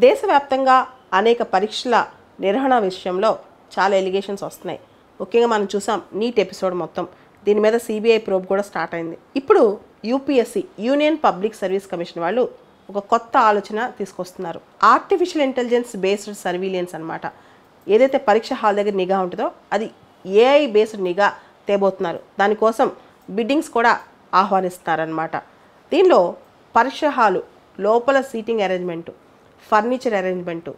దేశవ్యాప్తంగా అనేక పరీక్షల నిర్వహణ విషయంలో చాలా ఎలిగేషన్స్ వస్తున్నాయి. ముఖ్యంగా మనం చూసాం నీట్ ఎపిసోడ్ మొత్తం. దీని మీద సిబిఐ ప్రోబ్ కూడా స్టార్ట్ అయింది. ఇప్పుడు UPSC union public service commission వాళ్ళు ఒక కొత్త ఆలోచన తీసుకొస్తున్నారు. ఆర్టిఫిషియల్ ఇంటెలిజెన్స్ బేస్డ్ సర్వీలియన్స్ అనమాట. ఏదైతే పరీక్ష హాల్ దగ్గర నిఘా ఉంటుందో అది ఏఐ బేస్డ్ నిఘా తేబోతున్నారు. దానికోసం బిడ్డింగ్స్ కూడా ఆహ్వానిస్తున్నారనమాట. దీనిలో పరీక్ష హాలు లోపల సీటింగ్ అరేంజ్మెంటు, ఫర్నిచర్ అరేంజ్మెంటు,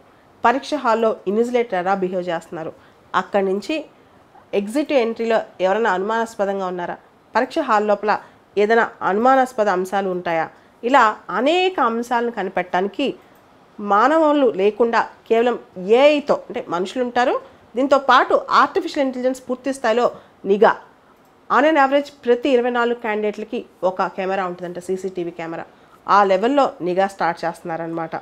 పరీక్ష హాల్లో ఇన్విజిలేటర్ ఎలా బిహేవ్ చేస్తున్నారు, అక్కడి నుంచి ఎగ్జిట్ ఎంట్రీలో ఎవరైనా అనుమానాస్పదంగా ఉన్నారా, పరీక్ష హాల్ లోపల ఏదైనా అనుమానాస్పద అంశాలు ఉంటాయా, ఇలా అనేక అంశాలను కనిపెట్టడానికి మానవులు లేకుండా కేవలం ఏఐతో, అంటే మనుషులు ఉంటారు, దీంతో పాటు ఆర్టిఫిషియల్ ఇంటెలిజెన్స్ పూర్తి స్థాయిలో నిఘా. ఆన్ అండ్ యావరేజ్ ప్రతి 24 క్యాండిడేట్లకి ఒక కెమెరా ఉంటుందంట, సీసీటీవీ కెమెరా. ఆ లెవెల్లో నిఘా స్టార్ట్ చేస్తున్నారనమాట.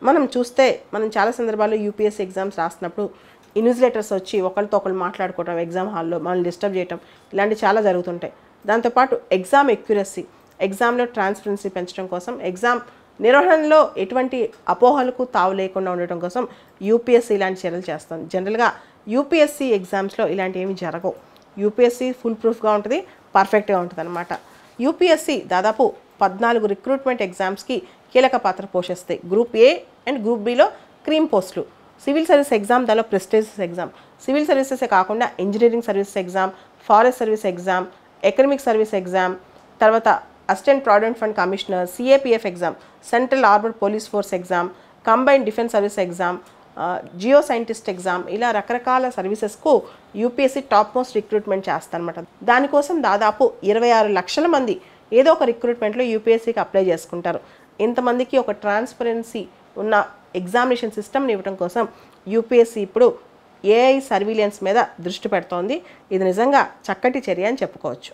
మనం చూస్తే మనం చాలా సందర్భాల్లో యూపీఎస్సీ ఎగ్జామ్స్ రాస్తున్నప్పుడు ఇన్విజిలేటర్స్ వచ్చి ఒకరితో ఒకరు మాట్లాడుకోవడం, ఎగ్జామ్ హాల్లో మనల్ని డిస్టర్బ్ చేయడం, ఇలాంటివి చాలా జరుగుతుంటాయి. దాంతోపాటు ఎగ్జామ్ ఎక్యురసీ, ఎగ్జామ్లో ట్రాన్స్పరెన్సీ పెంచడం కోసం, ఎగ్జామ్ నిర్వహణలో ఎటువంటి అపోహలకు తావు లేకుండా ఉండటం కోసం యూపీఎస్సీ ఇలాంటి చర్యలు చేస్తుంది. జనరల్గా యూపీఎస్సీ ఎగ్జామ్స్లో ఇలాంటివి ఏమీ జరగవు. యూపీఎస్సీ ఫుల్ ప్రూఫ్గా ఉంటుంది, పర్ఫెక్ట్గా ఉంటుంది అనమాట. యూపీఎస్సీ దాదాపు 14 రిక్రూట్మెంట్ ఎగ్జామ్స్కి కీలక పాత్ర పోషిస్తాయి. గ్రూప్ ఏ అండ్ గ్రూప్ బిలో క్రీమ్ పోస్టులు, సివిల్ సర్వీస్ ఎగ్జామ్, దానిలో ప్రెస్టీజియస్ ఎగ్జామ్. సివిల్ సర్వీసెసే కాకుండా engineering service exam, forest service exam, economic service exam, తర్వాత assistant provident fund commissioner, CAPF exam, central armed police force exam, combined defence service exam, geo scientist exam, ఇలా రకరకాల సర్వీసెస్కు UPSC top most recruitment చేస్తారనమాట. దానికోసం దాదాపు 26 లక్షల మంది ఏదో ఒక రిక్రూట్మెంట్లో యూపీఎస్సీకి అప్లై చేసుకుంటారు. ఇంతమందికి ఒక ట్రాన్స్పరెన్సీ ఉన్న ఎగ్జామినేషన్ సిస్టమ్ని ఇవ్వడం కోసం యూపీఎస్సీ ఇప్పుడు ఏఐ సర్వీలెన్స్ మీద దృష్టి పెడుతోంది. ఇది నిజంగా చక్కటి చర్య అని చెప్పుకోవచ్చు.